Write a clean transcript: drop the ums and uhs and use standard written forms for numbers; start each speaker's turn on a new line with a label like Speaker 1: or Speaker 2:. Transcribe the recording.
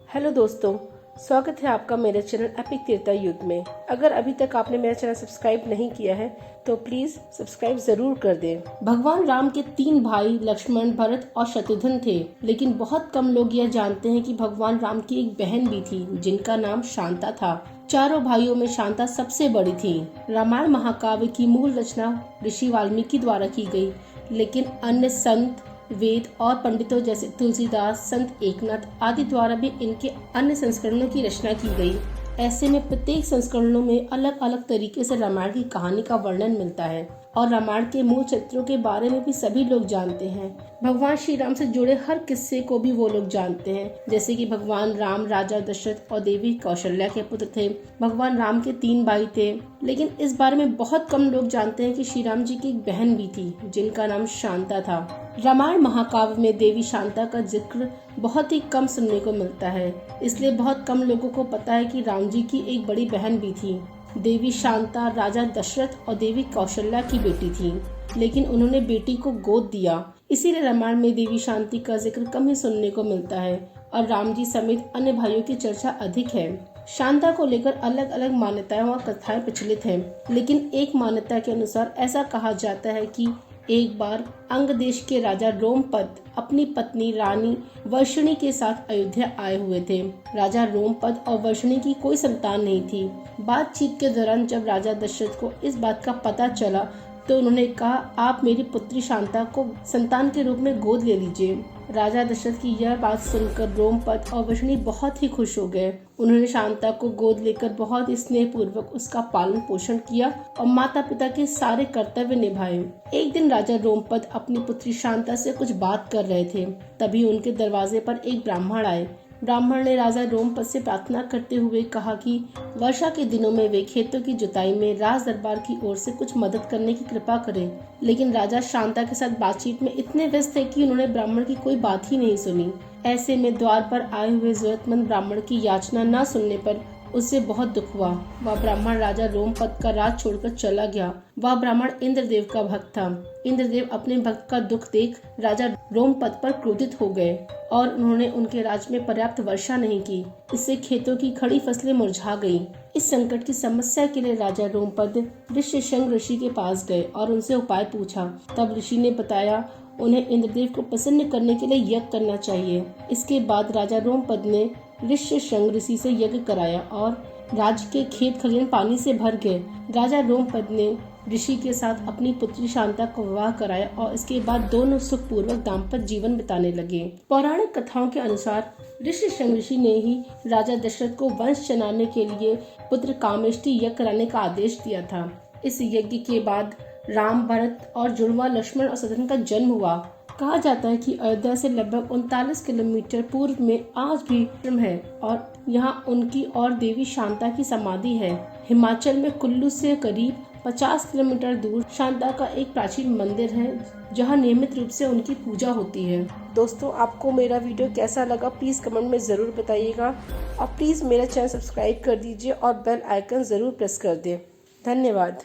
Speaker 1: Hello दोस्तों, स्वागत है आपका मेरे चैनल एपिक तीर्था युद्ध में। अगर अभी तक आपने मेरा चैनल सब्सक्राइब नहीं किया है तो प्लीज सब्सक्राइब जरूर कर दें। भगवान राम के 3 भाई लक्ष्मण, भरत और शत्रुघ्न थे, लेकिन बहुत कम लोग यह जानते हैं कि भगवान राम की एक बहन भी थी जिनका नाम शांता था। चारों भाइयों में शांता सबसे बड़ी थी। रामायण महाकाव्य की मूल रचना ऋषि वाल्मीकि द्वारा की गई, लेकिन अन्य संत, वेद और पंडितों जैसे तुलसीदास, संत एकनाथ आदि द्वारा भी इनके अन्य संस्करणों की रचना की गई। ऐसे में प्रत्येक संस्करणों में अलग अलग तरीके से रामायण की कहानी का वर्णन मिलता है और रामायण के मूल चरित्रों के बारे में भी सभी लोग जानते हैं। भगवान श्री राम से जुड़े हर किस्से को भी वो लोग जानते हैं, जैसे कि भगवान राम राजा दशरथ और देवी कौशल्या के पुत्र थे। भगवान राम के 3 भाई थे, लेकिन इस बारे में बहुत कम लोग जानते हैं कि श्री राम जी की एक बहन भी थी जिनका नाम शांता था। रामायण महाकाव्य में देवी शांता का जिक्र बहुत ही कम सुनने को मिलता है, इसलिए बहुत कम लोगों को पता है कि राम जी की एक बड़ी बहन भी थी। देवी शांता राजा दशरथ और देवी कौशल्या की बेटी थी, लेकिन उन्होंने बेटी को गोद दिया, इसीलिए रामायण में देवी शांति का जिक्र कम ही सुनने को मिलता है और राम जी समेत अन्य भाइयों की चर्चा अधिक है। शांता को लेकर अलग अलग मान्यताएं और कथाएं प्रचलित हैं, लेकिन एक मान्यता के अनुसार ऐसा कहा जाता है कि एक बार अंग देश के राजा रोमपद अपनी पत्नी रानी वर्षिणी के साथ अयोध्या आए हुए थे। राजा रोमपद और वर्षिणी की कोई संतान नहीं थी। बातचीत के दौरान जब राजा दशरथ को इस बात का पता चला तो उन्होंने कहा, आप मेरी पुत्री शांता को संतान के रूप में गोद ले लीजिए। राजा दशरथ की यह बात सुनकर रोमपद और वर्षिणी बहुत ही खुश हो गए। उन्होंने शांता को गोद लेकर बहुत ही स्नेह पूर्वक उसका पालन पोषण किया और माता पिता के सारे कर्तव्य निभाए। एक दिन राजा रोमपद अपनी पुत्री शांता से कुछ बात कर रहे थे, तभी उनके दरवाजे पर एक ब्राह्मण आए। ब्राह्मण ने राजा रोमपद से प्रार्थना करते हुए कहा कि वर्षा के दिनों में वे खेतों की जुताई में राज दरबार की ओर से कुछ मदद करने की कृपा करें। लेकिन राजा शांता के साथ बातचीत में इतने व्यस्त थे कि उन्होंने ब्राह्मण की कोई बात ही नहीं सुनी। ऐसे में द्वार पर आए हुए जरूरतमंद ब्राह्मण की याचना न सुनने पर उससे बहुत दुख हुआ। वह ब्राह्मण राजा रोमपद का राज छोड़कर चला गया। वह ब्राह्मण इंद्रदेव का भक्त था। इंद्रदेव अपने भक्त का दुख देख राजा रोमपद पर क्रोधित हो गए और उन्होंने उनके राज्य में पर्याप्त वर्षा नहीं की। इससे खेतों की खड़ी फसलें मुरझा गईं। इस संकट की समस्या के लिए राजा रोमपद ऋष्यशृंग ऋषि के पास गए और उनसे उपाय पूछा। तब ऋषि ने बताया उन्हें इंद्रदेव को प्रसन्न करने के लिए यज्ञ करना चाहिए। इसके बाद राजा रोमपद ने ऋष्यशृंग ऋषि से यज्ञ कराया और राज्य के खेत खलिहान पानी से भर गए। राजा रोमपद ने ऋषि के साथ अपनी पुत्री शांता को विवाह कराया और इसके बाद दोनों सुखपूर्वक दाम्पत्य जीवन बिताने लगे। पौराणिक कथाओं के अनुसार ऋष्यशृंग ऋषि ने ही राजा दशरथ को वंश चलाने के लिए पुत्र कामेष्टि यज्ञ कराने का आदेश दिया था। इस यज्ञ के बाद राम, भरत और जुड़वा लक्ष्मण और शत्रुघ्न का जन्म हुआ। कहा जाता है कि अयोध्या से लगभग 39 किलोमीटर पूर्व में आज भी आश्रम है और यहाँ उनकी और देवी शांता की समाधि है। हिमाचल में कुल्लू से करीब 50 किलोमीटर दूर शांता का एक प्राचीन मंदिर है जहाँ नियमित रूप से उनकी पूजा होती है। दोस्तों, आपको मेरा वीडियो कैसा लगा प्लीज कमेंट में जरूर बताइएगा और प्लीज मेरा चैनल सब्सक्राइब कर दीजिए और बेल आइकन जरूर प्रेस कर दें। धन्यवाद।